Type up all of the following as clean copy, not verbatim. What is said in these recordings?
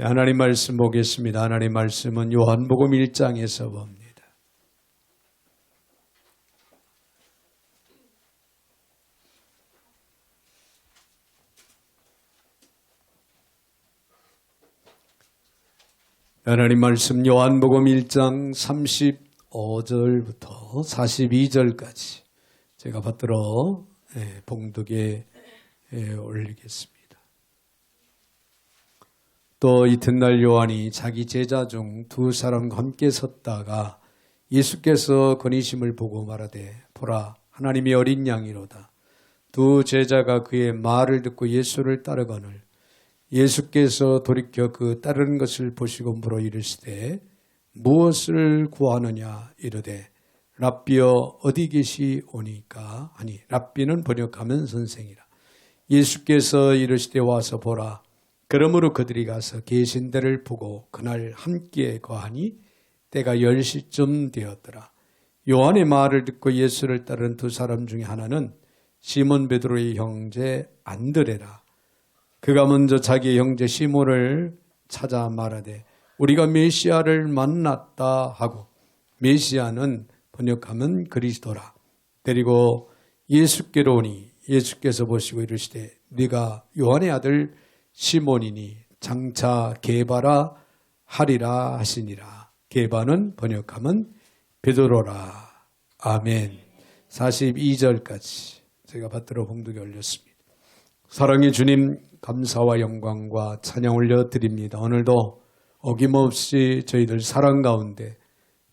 하나님 말씀 보겠습니다. 하나님 말씀은 요한복음 1장에서 봅니다. 하나님 말씀 요한복음 1장 35절부터 42절까지 제가 받들어 봉독에 올리겠습니다. 또 이튿날 요한이 자기 제자 중 두 사람과 함께 섰다가 예수께서 건의심을 보고 말하되 보라 하나님의 어린 양이로다. 두 제자가 그의 말을 듣고 예수를 따르거늘 예수께서 돌이켜 그 따르는 것을 보시고 물어 이르시되 무엇을 구하느냐 이르되 랍비여 어디 계시오니까 하니 랍비는 번역하면 선생이라. 예수께서 이르시되 와서 보라. 그러므로 그들이 가서 계신 데를 보고 그날 함께 거하니 때가 10시쯤 되었더라. 요한의 말을 듣고 예수를 따른 두 사람 중에 하나는 시몬 베드로의 형제 안드레라. 그가 먼저 자기 형제 시몬을 찾아 말하되 우리가 메시아를 만났다 하고, 메시아는 번역하면 그리스도라. 데리고 예수께로 오니 예수께서 보시고 이르시되 네가 요한의 아들 시몬이니 장차 게바라 하리라 하시니라. 게바는 번역하면 베드로라. 아멘. 42절까지 제가 받들어 봉독에 올렸습니다. 사랑의 주님, 감사와 영광과 찬양 올려드립니다. 오늘도 어김없이 저희들 사랑 가운데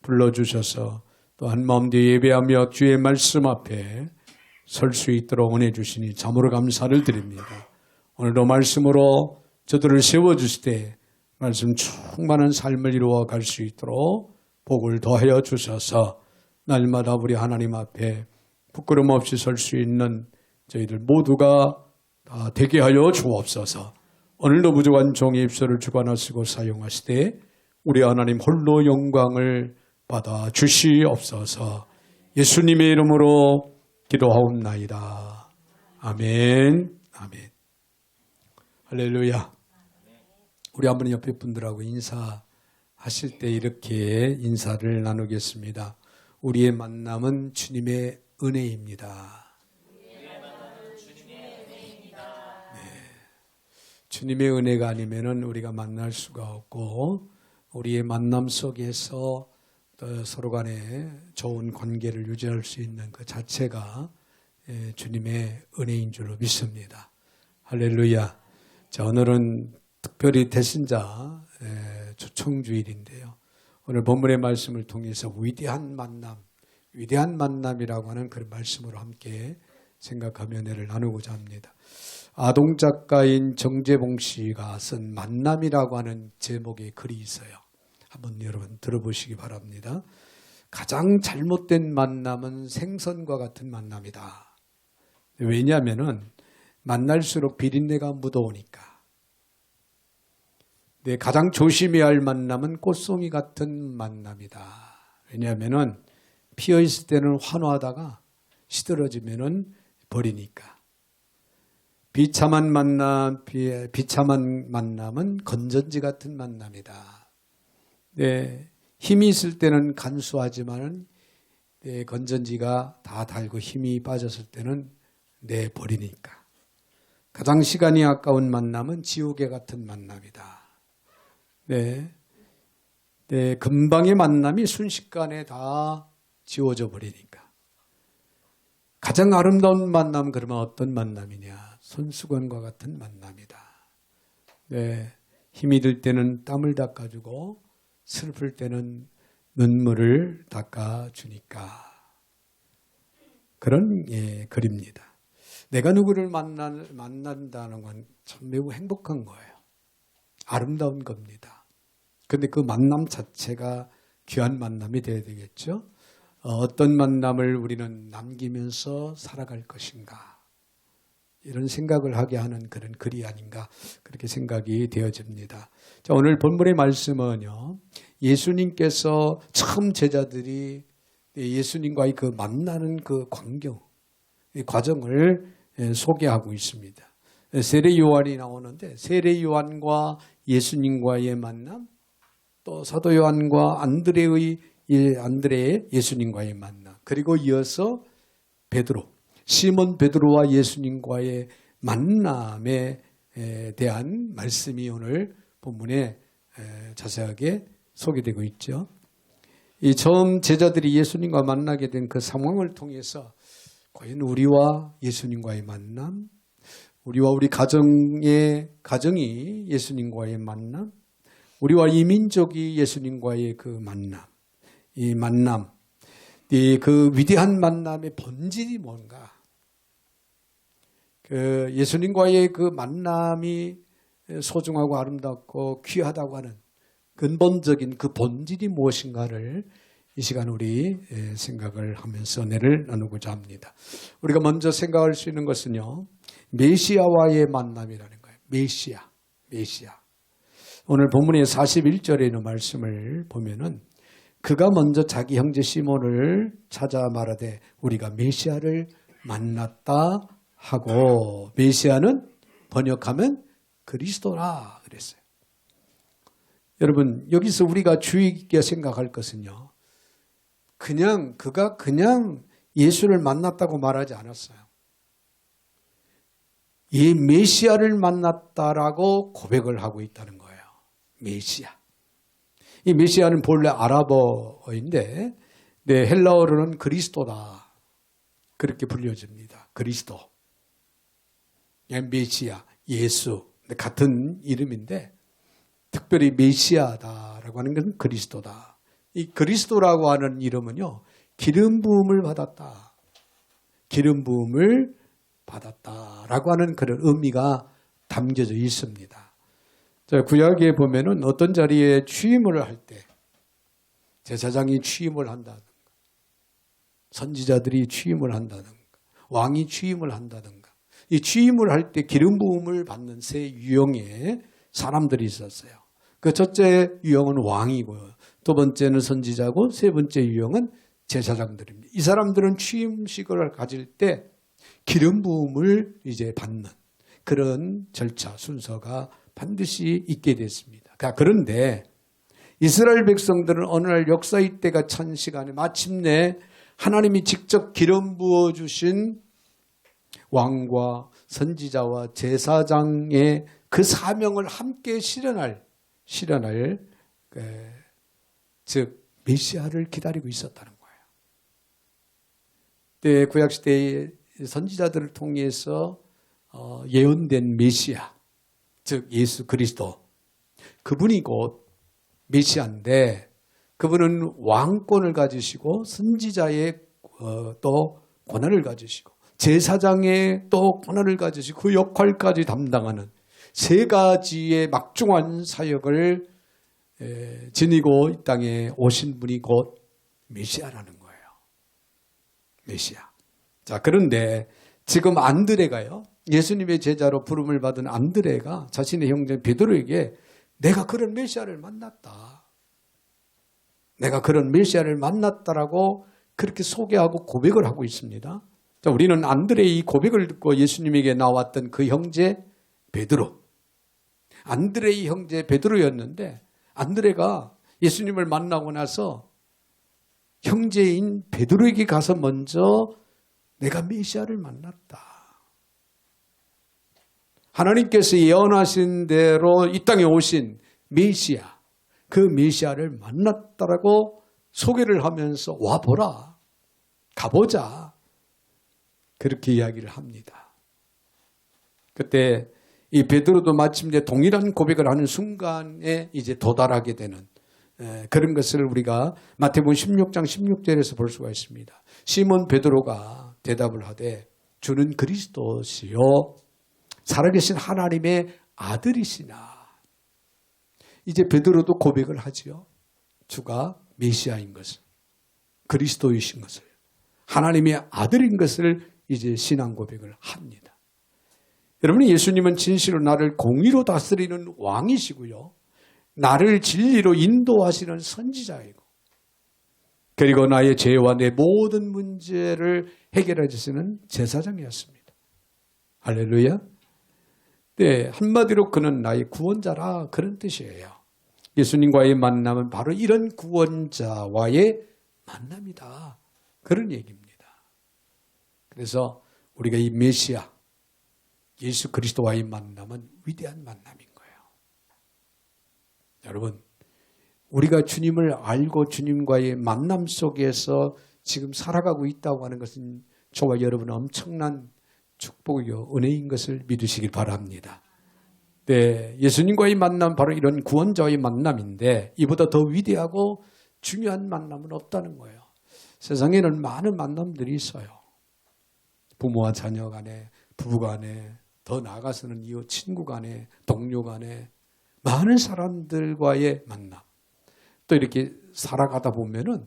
불러주셔서 또 한마음 뒤에 예배하며 주의 말씀 앞에 설 수 있도록 은혜 주시니 참으로 감사를 드립니다. 오늘도 말씀으로 저들을 세워주시되 말씀 충만한 삶을 이루어 갈 수 있도록 복을 더하여 주셔서 날마다 우리 하나님 앞에 부끄럼 없이 설 수 있는 저희들 모두가 다 되게 하여 주옵소서. 오늘도 부족한 종의 입술을 주관하시고 사용하시되 우리 하나님 홀로 영광을 받아 주시옵소서. 예수님의 이름으로 기도하옵나이다. 아멘. 아멘. 할렐루야. 우리 한번 옆에 분들하고 인사하실 때 이렇게 인사를 나누겠습니다. 우리의 만남은 주님의 은혜입니다. 주님의 은혜가 아니면은 우리가 만날 수가 없고, 우리의 만남 속에서 서로 간에 좋은 관계를 유지할 수 있는 그 자체가 주님의 은혜인 줄로 믿습니다. 할렐루야. 자, 오늘은 특별히 대신자 초청주일인데요. 오늘 본문의 말씀을 통해서 위대한 만남이라고 하는 그런 말씀으로 함께 생각하며 은혜를 나누고자 합니다. 아동 작가인 정재봉 씨가 쓴 만남이라고 하는 제목의 글이 있어요. 한번 여러분 들어보시기 바랍니다. 가장 잘못된 만남은 생선과 같은 만남이다. 왜냐하면 만날수록 비린내가 묻어오니까. 가장 조심해야 할 만남은 꽃송이 같은 만남이다. 왜냐하면 피어있을 때는 환호하다가 시들어지면 버리니까. 비참한 만남은 건전지 같은 만남이다. 힘이 있을 때는 간수하지만 건전지가 다 달고 힘이 빠졌을 때는 내버리니까. 가장 시간이 아까운 만남은 지옥에 같은 만남이다. 금방의 만남이 순식간에 다 지워져 버리니까. 가장 아름다운 만남, 그러면 어떤 만남이냐? 손수건과 같은 만남이다. 힘이 들 때는 땀을 닦아주고 슬플 때는 눈물을 닦아주니까. 그런 글입니다. 내가 누구를 만난다는 건 참 매우 행복한 거예요. 아름다운 겁니다. 그런데 그 만남 자체가 귀한 만남이 되어야 되겠죠. 어떤 만남을 우리는 남기면서 살아갈 것인가, 이런 생각을 하게 하는 그런 글이 아닌가, 그렇게 생각이 되어집니다. 자, 오늘 본문의 말씀은요, 예수님께서 처음 제자들이 예수님과의 그 만나는 그 광경, 이 과정을 소개하고 있습니다. 세례 요한이 나오는데 세례 요한과 예수님과의 만남, 또 사도 요한과 안드레의 예수님과의 만남, 그리고 이어서 베드로, 시몬 베드로와 예수님과의 만남에 대한 말씀이 오늘 본문에 자세하게 소개되고 있죠. 이 처음 제자들이 예수님과 만나게 된 그 상황을 통해서 과연 우리와 예수님과의 만남, 우리와 우리 가정이 예수님과의 만남, 우리와 이 민족이 예수님과의 그 만남, 이 만남, 그 위대한 만남의 본질이 뭔가? 그 예수님과의 그 만남이 소중하고 아름답고 귀하다고 하는 근본적인 그 본질이 무엇인가를 이 시간 우리 생각을 하면서 은혜를 나누고자 합니다. 우리가 먼저 생각할 수 있는 것은요, 메시아와의 만남이라는 거예요. 메시아. 오늘 본문의 41절에 있는 말씀을 보면은 그가 먼저 자기 형제 시몬을 찾아 말하되 우리가 메시아를 만났다 하고, 메시아는 번역하면 그리스도라 그랬어요. 여러분, 여기서 우리가 주의 깊게 생각할 것은요, 그가 예수를 만났다고 말하지 않았어요. 이 메시아를 만났다라고 고백을 하고 있다는 거예요. 메시아. 이 메시아는 본래 아랍어인데 헬라어로는 그리스도다, 그렇게 불려집니다. 그리스도. 메시아, 예수, 같은 이름인데 특별히 메시아다라고 하는 것은 그리스도다. 이 그리스도라고 하는 이름은요, 기름 부음을 받았다. 기름 부음을 받았다라고 하는 그런 의미가 담겨져 있습니다. 구약에 보면은 어떤 자리에 취임을 할 때 제사장이 취임을 한다든가, 선지자들이 취임을 한다든가, 왕이 취임을 한다든가, 이 취임을 할 때 기름 부음을 받는 세 유형의 사람들이 있었어요. 그 첫째 유형은 왕이고요, 두 번째는 선지자고, 세 번째 유형은 제사장들입니다. 이 사람들은 취임식을 가질 때 기름 부음을 이제 받는 그런 절차, 순서가 반드시 있게 됐습니다. 그런데 이스라엘 백성들은 어느 날 역사의 때가 찬 시간에 마침내 하나님이 직접 기름 부어주신 왕과 선지자와 제사장의 그 사명을 함께 실현할 즉 메시아를 기다리고 있었다는 거예요. 구약시대의 선지자들을 통해서 예언된 메시아, 즉 예수 그리스도, 그분이 곧 메시아인데 그분은 왕권을 가지시고 선지자의 또 권한을 가지시고 제사장의 또 권한을 가지시고 그 역할까지 담당하는 세 가지의 막중한 사역을 지니고 이 땅에 오신 분이 곧 메시아라는 거예요. 메시아. 자, 그런데 지금 안드레가요, 예수님의 제자로 부름을 받은 안드레가 자신의 형제 베드로에게 내가 그런 메시아를 만났다, 내가 그런 메시아를 만났다라고 그렇게 소개하고 고백을 하고 있습니다. 자, 우리는 안드레의 이 고백을 듣고 예수님에게 나왔던 그 형제 베드로, 안드레의 형제 베드로였는데 안드레가 예수님을 만나고 나서 형제인 베드로에게 가서 먼저 내가 메시아를 만났다, 하나님께서 예언하신 대로 이 땅에 오신 메시아, 그 메시아를 만났다라고 소개를 하면서 와보라, 가보자, 그렇게 이야기를 합니다. 그때 이 베드로도 마침내 동일한 고백을 하는 순간에 이제 도달하게 되는 그런 것을 우리가 마태복음 16장 16절에서 볼 수가 있습니다. 시몬 베드로가 대답을 하되 주는 그리스도시요 살아계신 하나님의 아들이시나. 이제 베드로도 고백을 하지요. 주가 메시아인 것을, 그리스도이신 것을, 하나님의 아들인 것을 이제 신앙 고백을 합니다. 여러분, 예수님은 진실로 나를 공의로 다스리는 왕이시고요, 나를 진리로 인도하시는 선지자이고, 그리고 나의 죄와 내 모든 문제를 해결해 주시는 제사장이었습니다. 할렐루야. 네, 한마디로 그는 나의 구원자라 그런 뜻이에요. 예수님과의 만남은 바로 이런 구원자와의 만남이다. 그런 얘기입니다. 그래서 우리가 이 메시아, 예수 그리스도와의 만남은 위대한 만남인 거예요. 여러분, 우리가 주님을 알고 주님과의 만남 속에서 지금 살아가고 있다고 하는 것은 저와 여러분은 엄청난 축복이요, 은혜인 것을 믿으시길 바랍니다. 네, 예수님과의 만남, 바로 이런 구원자와의 만남인데 이보다 더 위대하고 중요한 만남은 없다는 거예요. 세상에는 많은 만남들이 있어요. 부모와 자녀 간에, 부부 간에, 더 나아가서는 이웃 친구 간에, 동료 간에 많은 사람들과의 만남. 또 이렇게 살아가다 보면은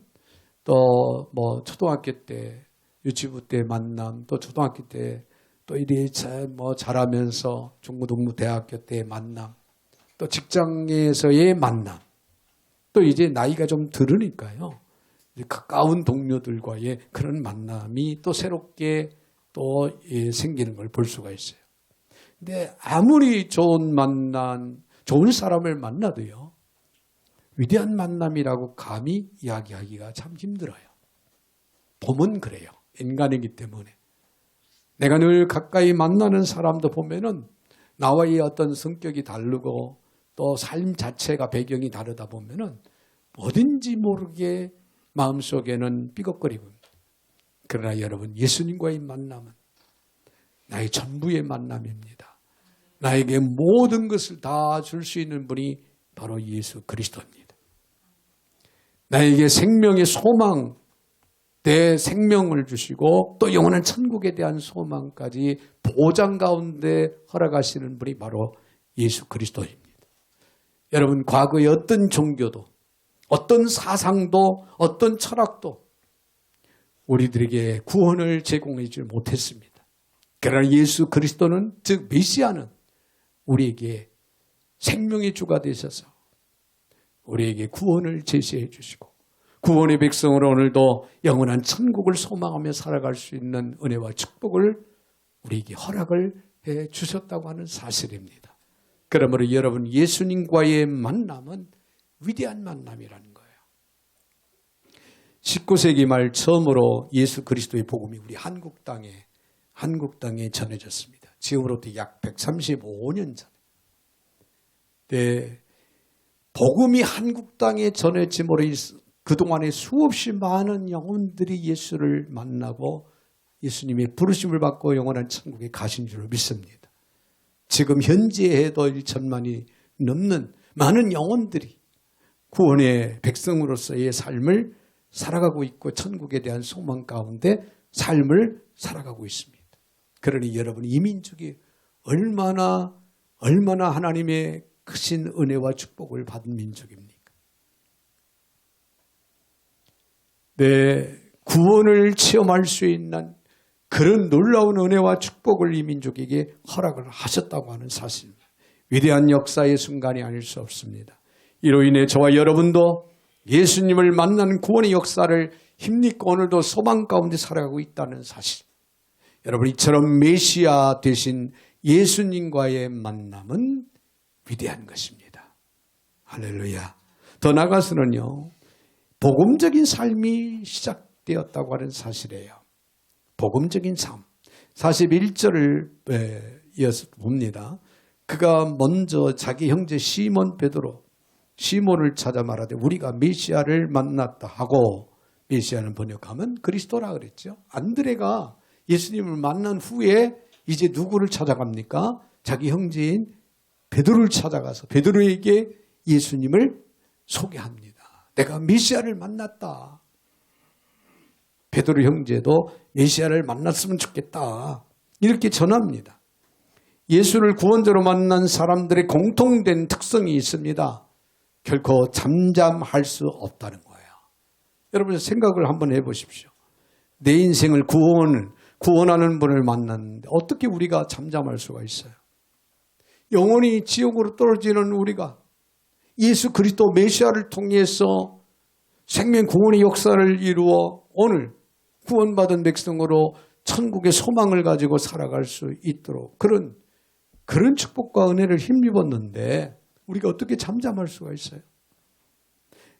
또 뭐 초등학교 때, 유치부 때 만남, 또 초등학교 때 또 이리 자라면서 중고등부 대학교 때의 만남, 또 직장에서의 만남, 또 이제 나이가 좀 들으니까요, 이제 가까운 동료들과의 그런 만남이 또 새롭게 또 생기는 걸 볼 수가 있어요. 근데 아무리 좋은 만남, 좋은 사람을 만나도요, 위대한 만남이라고 감히 이야기하기가 참 힘들어요. 봄은 그래요. 인간이기 때문에. 내가 늘 가까이 만나는 사람도 보면은 나와의 어떤 성격이 다르고 또 삶 자체가 배경이 다르다 보면은 어딘지 모르게 마음속에는 삐걱거리고. 그러나 여러분, 예수님과의 만남은 나의 전부의 만남입니다. 나에게 모든 것을 다 줄 수 있는 분이 바로 예수 그리스도입니다. 나에게 생명의 소망, 내 생명을 주시고 또 영원한 천국에 대한 소망까지 보장 가운데 허락하시는 분이 바로 예수 그리스도입니다. 여러분, 과거의 어떤 종교도, 어떤 사상도, 어떤 철학도 우리들에게 구원을 제공해 주지 못했습니다. 그러나 예수 그리스도는, 즉 메시아는 우리에게 생명의 주가 되셔서 우리에게 구원을 제시해 주시고 구원의 백성으로 오늘도 영원한 천국을 소망하며 살아갈 수 있는 은혜와 축복을 우리에게 허락을 해 주셨다고 하는 사실입니다. 그러므로 여러분, 예수님과의 만남은 위대한 만남이라는 거예요. 19세기 말 처음으로 예수 그리스도의 복음이 우리 한국 땅에 전해졌습니다. 지금으로부터 약 135년 전에. 네, 복음이 한국 땅에 전해짐으로 그동안에 수없이 많은 영혼들이 예수를 만나고 예수님의 부르심을 받고 영원한 천국에 가신 줄 믿습니다. 지금 현재에도 1천만이 넘는 많은 영혼들이 구원의 백성으로서의 삶을 살아가고 있고 천국에 대한 소망 가운데 삶을 살아가고 있습니다. 그러니 여러분, 이 민족이 얼마나 하나님의 크신 은혜와 축복을 받은 민족입니까? 네, 구원을 체험할 수 있는 그런 놀라운 은혜와 축복을 이 민족에게 허락을 하셨다고 하는 사실입니다. 위대한 역사의 순간이 아닐 수 없습니다. 이로 인해 저와 여러분도 예수님을 만나는 구원의 역사를 힘입고 오늘도 소망 가운데 살아가고 있다는 사실. 여러분, 이처럼 메시아 되신 예수님과의 만남은 위대한 것입니다. 할렐루야. 더 나아가서는요, 복음적인 삶이 시작되었다고 하는 사실이에요. 복음적인 삶. 41절을 이어서 봅니다. 그가 먼저 자기 형제 시몬 베드로, 시몬을 찾아 말하되 우리가 메시아를 만났다 하고, 메시아는 번역하면 그리스도라 그랬죠. 안드레가 예수님을 만난 후에 이제 누구를 찾아갑니까? 자기 형제인 베드로를 찾아가서 베드로에게 예수님을 소개합니다. 내가 메시아를 만났다. 베드로 형제도 메시아를 만났으면 좋겠다. 이렇게 전합니다. 예수를 구원자로 만난 사람들의 공통된 특성이 있습니다. 결코 잠잠할 수 없다는 거예요. 여러분, 생각을 한번 해보십시오. 내 인생을 구원하는 분을 만났는데 어떻게 우리가 잠잠할 수가 있어요? 영원히 지옥으로 떨어지는 우리가 예수 그리스도 메시아를 통해서 생명 구원의 역사를 이루어 오늘 구원받은 백성으로 천국의 소망을 가지고 살아갈 수 있도록 그런 그런 축복과 은혜를 힘입었는데 우리가 어떻게 잠잠할 수가 있어요?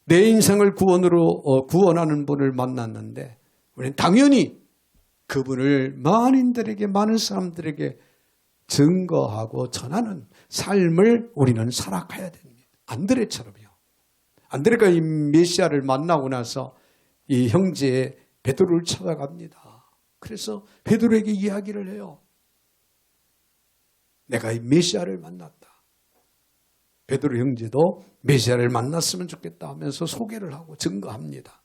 내 인생을 구원하는 분을 만났는데 우리는 당연히 그분을 많은 사람들에게 증거하고 전하는 삶을 우리는 살아가야 됩니다. 안드레처럼요. 안드레가 이 메시아를 만나고 나서 이 형제 베드로를 찾아갑니다. 그래서 베드로에게 이야기를 해요. 내가 이 메시아를 만났다. 베드로 형제도 메시아를 만났으면 좋겠다 하면서 소개를 하고 증거합니다.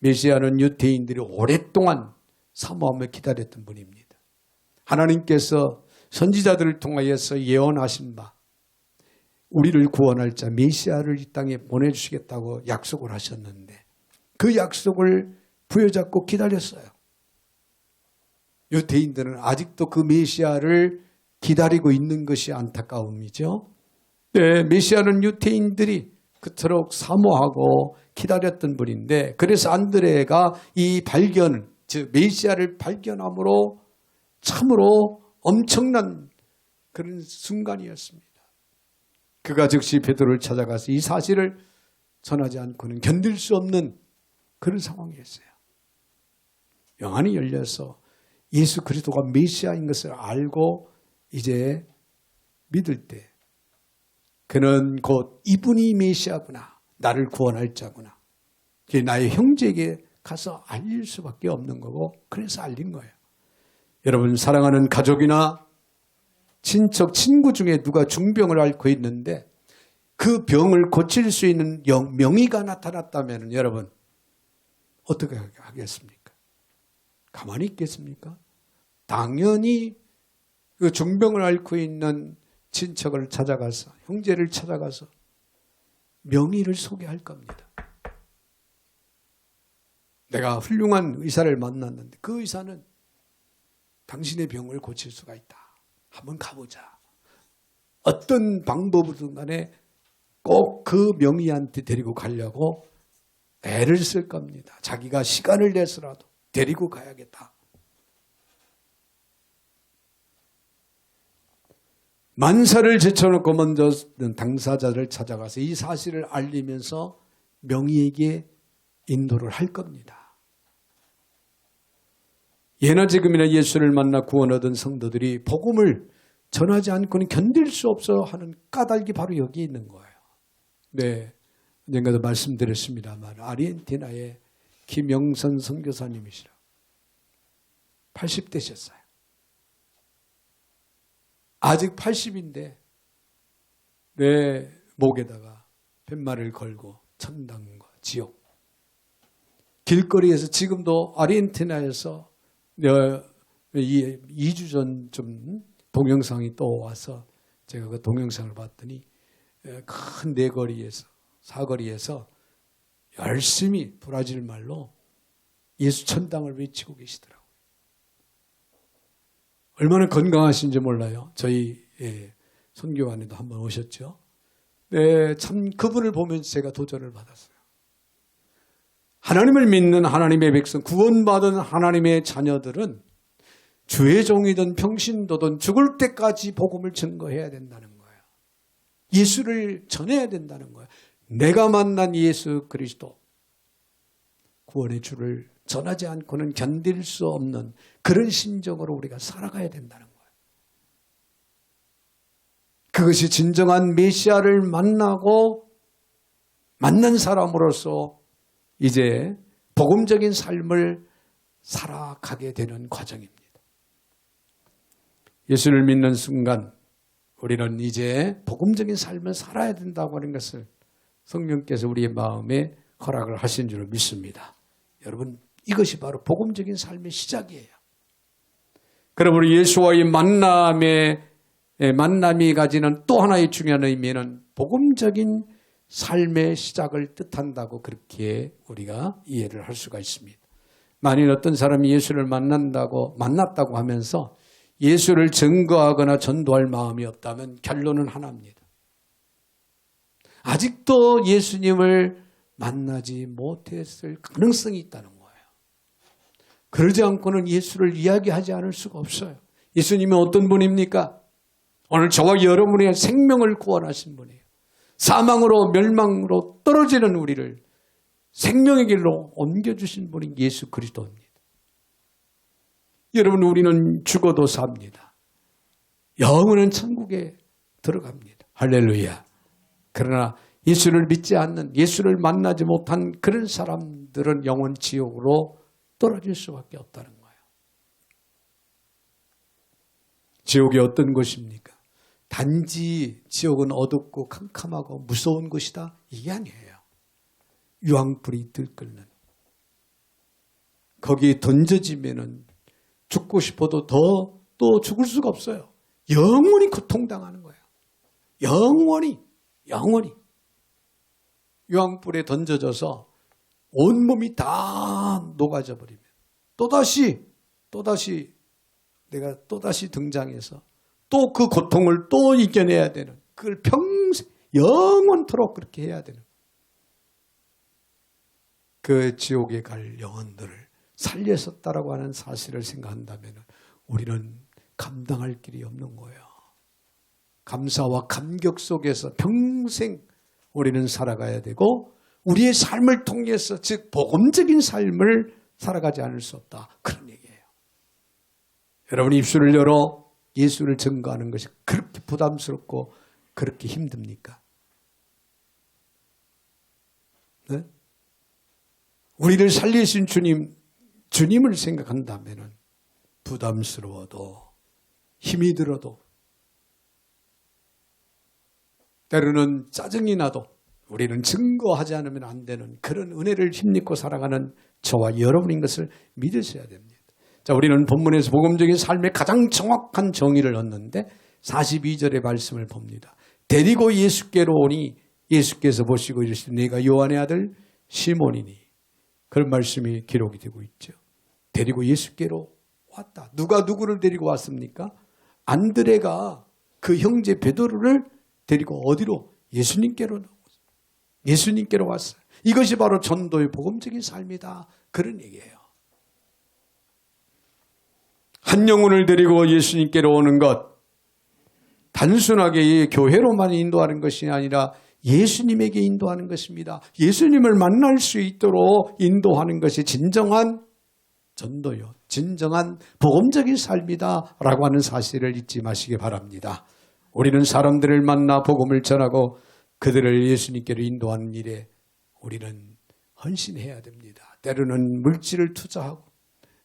메시아는 유대인들이 오랫동안 사모하며 기다렸던 분입니다. 하나님께서 선지자들을 통하여서 예언하신 바 우리를 구원할 자 메시아를 이 땅에 보내주시겠다고 약속을 하셨는데 그 약속을 부여잡고 기다렸어요. 유대인들은 아직도 그 메시아를 기다리고 있는 것이 안타까움이죠. 네, 메시아는 유대인들이 그토록 사모하고 기다렸던 분인데 그래서 안드레가 이 발견을 즉 메시아를 발견함으로 참으로 엄청난 그런 순간이었습니다. 그가 즉시 베드로를 찾아가서 이 사실을 전하지 않고는 견딜 수 없는 그런 상황이었어요. 영안이 열려서 예수 그리스도가 메시아인 것을 알고 이제 믿을 때 그는 곧 이분이 메시아구나. 나를 구원할 자구나. 나의 형제에게 가서 알릴 수밖에 없는 거고 그래서 알린 거예요. 여러분 사랑하는 가족이나 친척, 친구 중에 누가 중병을 앓고 있는데 그 병을 고칠 수 있는 명의가 나타났다면 여러분 어떻게 하겠습니까? 가만히 있겠습니까? 당연히 그 중병을 앓고 있는 친척을 찾아가서 형제를 찾아가서 명의를 소개할 겁니다. 내가 훌륭한 의사를 만났는데 그 의사는 당신의 병을 고칠 수가 있다. 한번 가보자. 어떤 방법이든 간에 꼭 그 명의한테 데리고 가려고 애를 쓸 겁니다. 자기가 시간을 내서라도 데리고 가야겠다. 만사를 제쳐놓고 먼저 당사자를 찾아가서 이 사실을 알리면서 명의에게 인도를 할 겁니다. 예나 지금이나 예수를 만나 구원 얻은 성도들이 복음을 전하지 않고는 견딜 수 없어 하는 까닭이 바로 여기 있는 거예요. 네, 언젠가도 말씀드렸습니다만 아르헨티나의 김영선 선교사님이시라 80대셨어요. 아직 80인데 내 목에다가 팻말을 걸고 천당과 지옥 길거리에서 지금도 아르헨티나에서 2주 전 좀 동영상이 또 와서 제가 그 동영상을 봤더니 큰 내거리에서 사거리에서 열심히 브라질 말로 예수 천당을 외치고 계시더라고요. 얼마나 건강하신지 몰라요. 저희 선교관에도 한번 오셨죠. 네, 참 그분을 보면서 제가 도전을 받았어요. 하나님을 믿는 하나님의 백성, 구원받은 하나님의 자녀들은 주의 종이든 평신도든 죽을 때까지 복음을 증거해야 된다는 거예요. 예수를 전해야 된다는 거예요. 내가 만난 예수 그리스도 구원의 주를 전하지 않고는 견딜 수 없는 그런 심정으로 우리가 살아가야 된다는 거예요. 그것이 진정한 메시아를 만난 사람으로서 이제 복음적인 삶을 살아가게 되는 과정입니다. 예수를 믿는 순간 우리는 이제 복음적인 삶을 살아야 된다고 하는 것을 성령께서 우리의 마음에 허락을 하신 줄 믿습니다. 여러분 이것이 바로 복음적인 삶의 시작이에요. 그러므로 예수와의 만남이 가지는 또 하나의 중요한 의미는 복음적인 삶의 시작을 뜻한다고 그렇게 우리가 이해를 할 수가 있습니다. 만일 어떤 사람이 예수를 만났다고 하면서 예수를 증거하거나 전도할 마음이 없다면 결론은 하나입니다. 아직도 예수님을 만나지 못했을 가능성이 있다는 거예요. 그러지 않고는 예수를 이야기하지 않을 수가 없어요. 예수님은 어떤 분입니까? 오늘 저와 여러분의 생명을 구원하신 분이에요. 사망으로 멸망으로 떨어지는 우리를 생명의 길로 옮겨주신 분이 예수 그리스도입니다. 여러분, 우리는 죽어도 삽니다. 영원한 천국에 들어갑니다. 할렐루야. 그러나 예수를 믿지 않는, 예수를 만나지 못한 그런 사람들은 영원 지옥으로 떨어질 수밖에 없다는 거예요. 지옥이 어떤 곳입니까? 단지 지옥은 어둡고 캄캄하고 무서운 곳이다, 이게 아니에요. 유황불이 들끓는, 거기에 던져지면은 죽고 싶어도 또 죽을 수가 없어요. 영원히 고통당하는 거예요. 영원히 유황불에 던져져서 온몸이 다 녹아져 버리면 또다시 내가 등장해서 또 그 고통을 또 이겨내야 되는, 그걸 평생 영원토록 그렇게 해야 되는 그 지옥에 갈 영혼들을 살렸었다라고 하는 사실을 생각한다면 우리는 감당할 길이 없는 거예요. 감사와 감격 속에서 평생 우리는 살아가야 되고, 우리의 삶을 통해서, 즉 복음적인 삶을 살아가지 않을 수 없다, 그런 얘기예요. 여러분이 입술을 열어 예수를 증거하는 것이 그렇게 부담스럽고 그렇게 힘듭니까? 네? 우리를 살리신 주님을 생각한다면 부담스러워도 힘이 들어도 때로는 짜증이 나도 우리는 증거하지 않으면 안 되는 그런 은혜를 힘입고 살아가는 저와 여러분인 것을 믿으셔야 됩니다. 자, 우리는 본문에서 복음적인 삶의 가장 정확한 정의를 얻는데 42절의 말씀을 봅니다. 데리고 예수께로 오니 예수께서 보시고 이르시되 네가 요한의 아들 시몬이니, 그런 말씀이 기록이 되고 있죠. 데리고 예수께로 왔다. 누가 누구를 데리고 왔습니까? 안드레가 그 형제 베드로를 데리고 어디로? 예수님께로 왔어요. 이것이 바로 전도의 복음적인 삶이다, 그런 얘기예요. 한 영혼을 데리고 예수님께로 오는 것, 단순하게 교회로만 인도하는 것이 아니라 예수님에게 인도하는 것입니다. 예수님을 만날 수 있도록 인도하는 것이 진정한 전도요, 진정한 복음적인 삶이다라고 하는 사실을 잊지 마시기 바랍니다. 우리는 사람들을 만나 복음을 전하고 그들을 예수님께로 인도하는 일에 우리는 헌신해야 됩니다. 때로는 물질을 투자하고,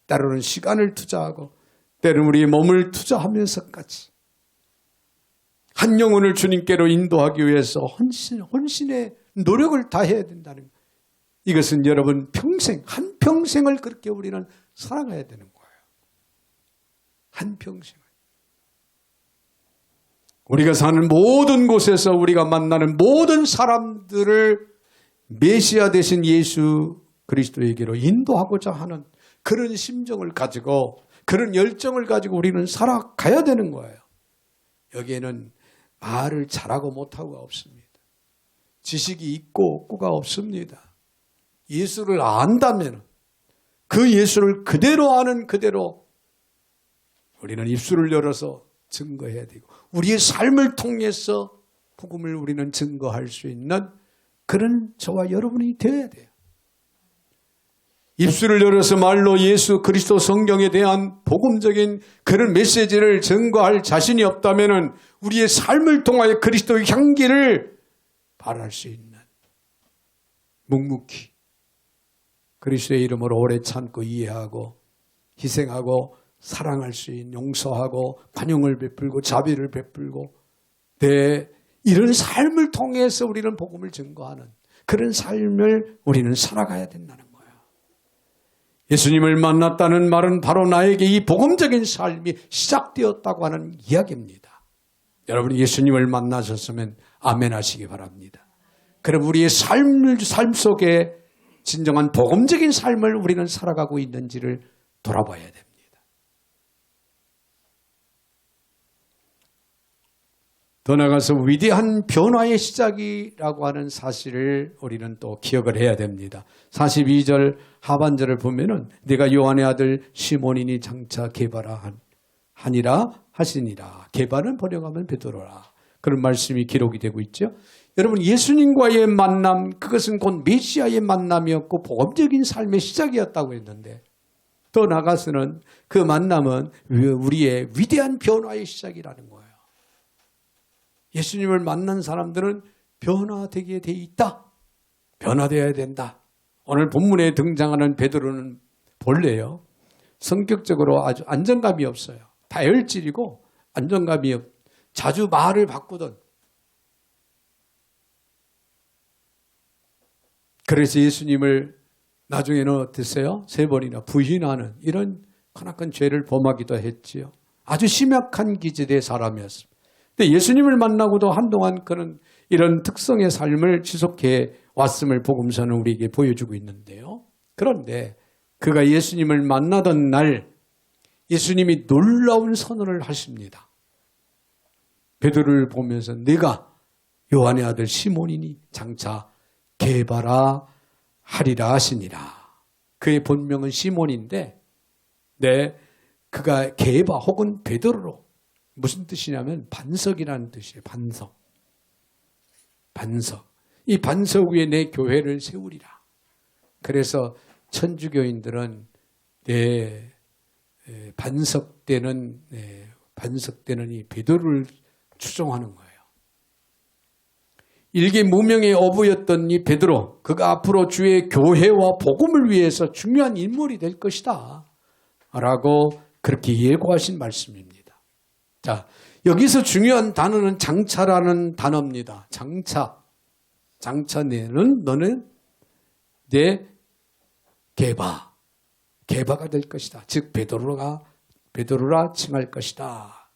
때로는 시간을 투자하고, 때로는 우리의 몸을 투자하면서까지 한 영혼을 주님께로 인도하기 위해서 헌신의 노력을 다해야 된다는 것. 이것은 여러분 한평생을 그렇게 우리는 살아가야 되는 거예요. 한평생을. 우리가 사는 모든 곳에서 우리가 만나는 모든 사람들을 메시아 되신 예수 그리스도에게로 인도하고자 하는 그런 심정을 가지고, 그런 열정을 가지고 우리는 살아가야 되는 거예요. 여기에는 말을 잘하고 못하고가 없습니다. 지식이 있고 없고가 없습니다. 예수를 안다면 그 예수를 그대로 아는 그대로 우리는 입술을 열어서 증거해야 되고, 우리의 삶을 통해서 복음을 우리는 증거할 수 있는 그런 저와 여러분이 되어야 돼요. 입술을 열어서 말로 예수 그리스도 성경에 대한 복음적인 그런 메시지를 증거할 자신이 없다면 우리의 삶을 통하여 그리스도의 향기를 발할 수 있는, 묵묵히 그리스도의 이름으로 오래 참고 이해하고 희생하고 사랑할 수 있는, 용서하고 관용을 베풀고 자비를 베풀고 이런 삶을 통해서 우리는 복음을 증거하는 그런 삶을 우리는 살아가야 된다는 거예요. 예수님을 만났다는 말은 바로 나에게 이 복음적인 삶이 시작되었다고 하는 이야기입니다. 여러분이 예수님을 만나셨으면 아멘 하시기 바랍니다. 그럼 우리의 삶 속에 진정한 복음적인 삶을 우리는 살아가고 있는지를 돌아봐야 됩니다. 더 나아가서 위대한 변화의 시작이라고 하는 사실을 우리는 또 기억을 해야 됩니다. 42절 하반절을 보면은 내가 요한의 아들 시몬이니 장차 개바라 하니라 하시니라. 게바는 번역하면 베드로라. 그런 말씀이 기록이 되고 있죠. 여러분, 예수님과의 만남, 그것은 곧 메시아의 만남이었고 복음적인 삶의 시작이었다고 했는데, 더 나아가서는 그 만남은 우리의 위대한 변화의 시작이라는 거예요. 예수님을 만난 사람들은 변화되게 돼 있다. 변화되어야 된다. 오늘 본문에 등장하는 베드로는 본래요, 성격적으로 아주 안정감이 없어요. 다혈질이고 안정감이 자주 말을 바꾸던, 그래서 예수님을 나중에는 어땠어요? 3번이나 부인하는 이런 크나큰 죄를 범하기도 했지요. 아주 심약한 기질의 사람이었습니다. 근데 예수님을 만나고도 한동안 그는 이런 특성의 삶을 지속해 왔음을 복음서는 우리에게 보여주고 있는데요. 그런데 그가 예수님을 만나던 날 예수님이 놀라운 선언을 하십니다. 베드로를 보면서 내가 요한의 아들 시몬이니 장차 게바라 하리라 하시니라. 그의 본명은 시몬인데 그가 게바 혹은 베드로로, 무슨 뜻이냐면 반석이라는 뜻이에요. 반석. 이 반석 위에 내 교회를 세우리라. 그래서 천주교인들은 내 반석되는 이 베드로를 추종하는 거예요. 일개 무명의 어부였던 이 베드로, 그가 앞으로 주의 교회와 복음을 위해서 중요한 인물이 될 것이다 라고 그렇게 예고하신 말씀입니다. 자, 여기서 중요한 단어는 장차라는 단어입니다. 장차내는 너는 내 게바가 될 것이다. 즉 베드로라 칭할 것이다.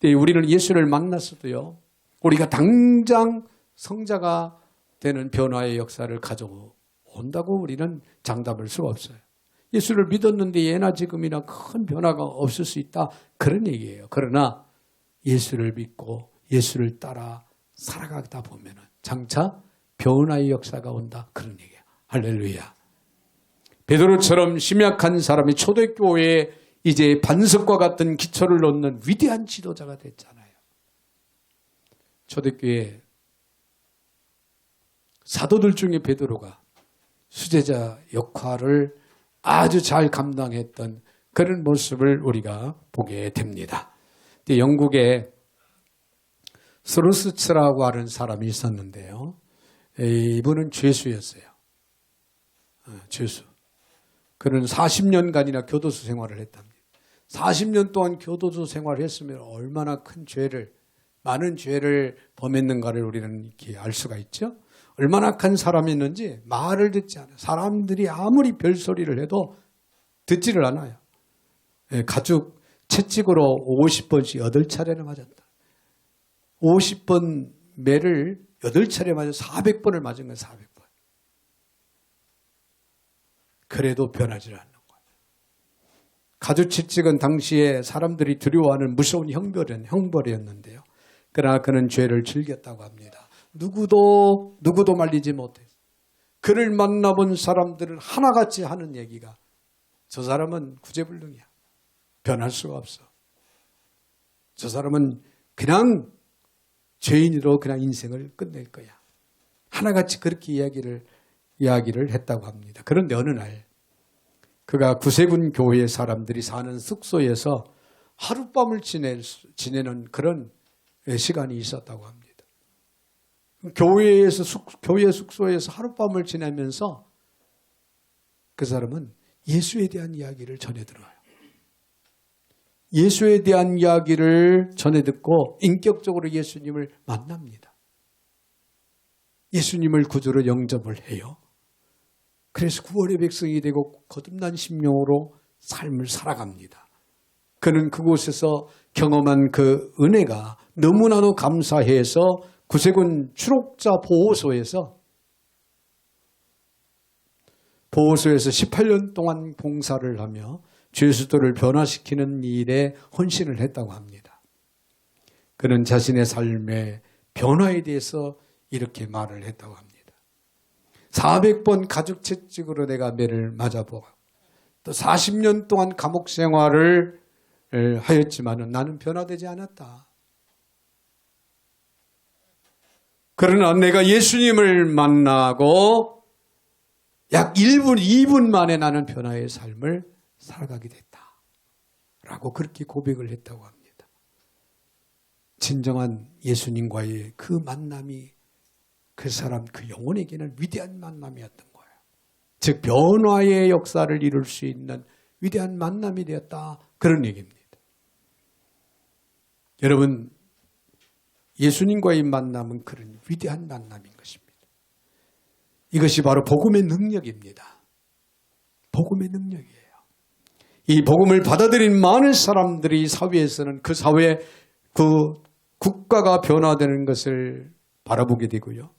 우리는 예수를 만났어도요, 우리가 당장 성자가 되는 변화의 역사를 가져온다고 우리는 장담할 수가 없어요. 예수를 믿었는데 예나 지금이나 큰 변화가 없을 수 있다, 그런 얘기예요. 그러나 예수를 믿고 예수를 따라 살아가다 보면 장차 변화의 역사가 온다, 그런 얘기예요. 할렐루야. 베드로처럼 심약한 사람이 초대교회에 이제 반석과 같은 기초를 놓는 위대한 지도자가 됐잖아요. 초대교회 사도들 중에 베드로가 수제자 역할을 아주 잘 감당했던 그런 모습을 우리가 보게 됩니다. 영국에 스루스츠라고 하는 사람이 있었는데요. 이분은 죄수였어요. 죄수. 그는 40년간이나 교도소 생활을 했답니다. 40년 동안 교도소 생활을 했으면 얼마나 많은 죄를 범했는가를 우리는 이렇게 알 수가 있죠. 얼마나 악한 사람이었는지 말을 듣지 않아요. 사람들이 아무리 별소리를 해도 듣지를 않아요. 가죽 채찍으로 50번씩 8차례를 맞았다. 50번 매를 8차례 맞아 400번을 맞은 거예요. 400번. 그래도 변하지 않는 거예요. 가죽 채찍은 당시에 사람들이 두려워하는 무서운 형벌이었는데요. 그러나 그는 죄를 즐겼다고 합니다. 누구도 말리지 못했어요. 그를 만나본 사람들은 하나같이 하는 얘기가, 저 사람은 구제불능이야. 변할 수가 없어. 저 사람은 그냥 죄인으로 그냥 인생을 끝낼 거야. 하나같이 그렇게 이야기를 했다고 합니다. 그런데 어느 날 그가 구세군 교회의 사람들이 사는 숙소에서 하룻밤을 지내는 그런 시간이 있었다고 합니다. 교회 숙소에서 하룻밤을 지내면서 그 사람은 예수에 대한 이야기를 전해 들어요. 예수에 대한 이야기를 전해 듣고 인격적으로 예수님을 만납니다. 예수님을 구주로 영접을 해요. 그래서 구원의 백성이 되고 거듭난 심령으로 삶을 살아갑니다. 그는 그곳에서 경험한 그 은혜가 너무나도 감사해서 구세군 추록자 보호소에서 18년 동안 봉사를 하며 죄수들을 변화시키는 일에 헌신을 했다고 합니다. 그는 자신의 삶의 변화에 대해서 이렇게 말을 했다고 합니다. 400번 가죽 채찍으로 내가 매를 맞아보고 또 40년 동안 감옥 생활을 하였지만 나는 변화되지 않았다. 그러나 내가 예수님을 만나고 약 1분, 2분 만에 나는 변화의 삶을 살아가게 됐다. 라고 그렇게 고백을 했다고 합니다. 진정한 예수님과의 그 만남이 그 사람, 그 영혼에게는 위대한 만남이었던 거예요. 즉 변화의 역사를 이룰 수 있는 위대한 만남이 되었다. 그런 얘기입니다. 여러분, 예수님과의 만남은 그런 위대한 만남인 것입니다. 이것이 바로 복음의 능력입니다. 복음의 능력이에요. 이 복음을 받아들인 많은 사람들이 사회에서는 그 사회, 그 국가가 변화되는 것을 바라보게 되고요.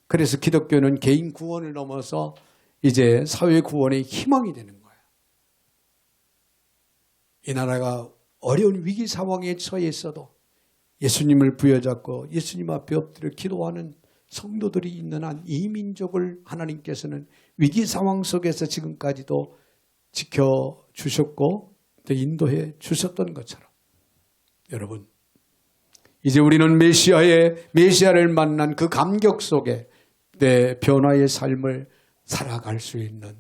그래서 기독교는 개인 구원을 넘어서 이제 사회 구원의 희망이 되는 거예요. 이 나라가 어려운 위기 상황에 처해 있어도 예수님을 부여잡고 예수님 앞에 엎드려 기도하는 성도들이 있는 한 이 민족을 하나님께서는 위기 상황 속에서 지금까지도 지켜주셨고 또 인도해 주셨던 것처럼 여러분, 이제 우리는 메시아를 만난 그 감격 속에 내 변화의 삶을 살아갈 수 있는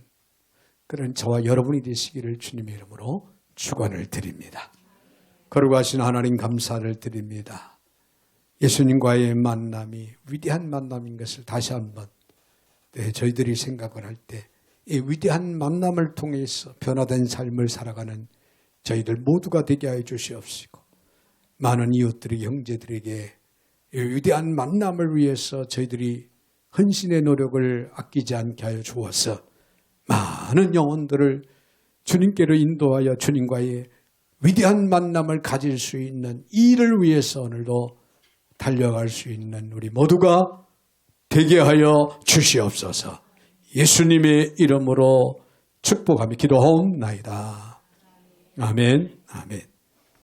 그런 저와 여러분이 되시기를 주님의 이름으로 축원을 드립니다. 거룩하신 하나님 감사를 드립니다. 예수님과의 만남이 위대한 만남인 것을 다시 한번 저희들이 생각을 할 때 이 위대한 만남을 통해서 변화된 삶을 살아가는 저희들 모두가 되게 하여 주시옵시고 많은 이웃들에게 형제들에게 이 위대한 만남을 위해서 저희들이 헌신의 노력을 아끼지 않게 하여 주어서 많은 영혼들을 주님께로 인도하여 주님과의 위대한 만남을 가질 수 있는 이 일을 위해서 오늘도 달려갈 수 있는 우리 모두가 되게 하여 주시옵소서. 예수님의 이름으로 축복하며 기도하옵나이다. 아멘. 아멘.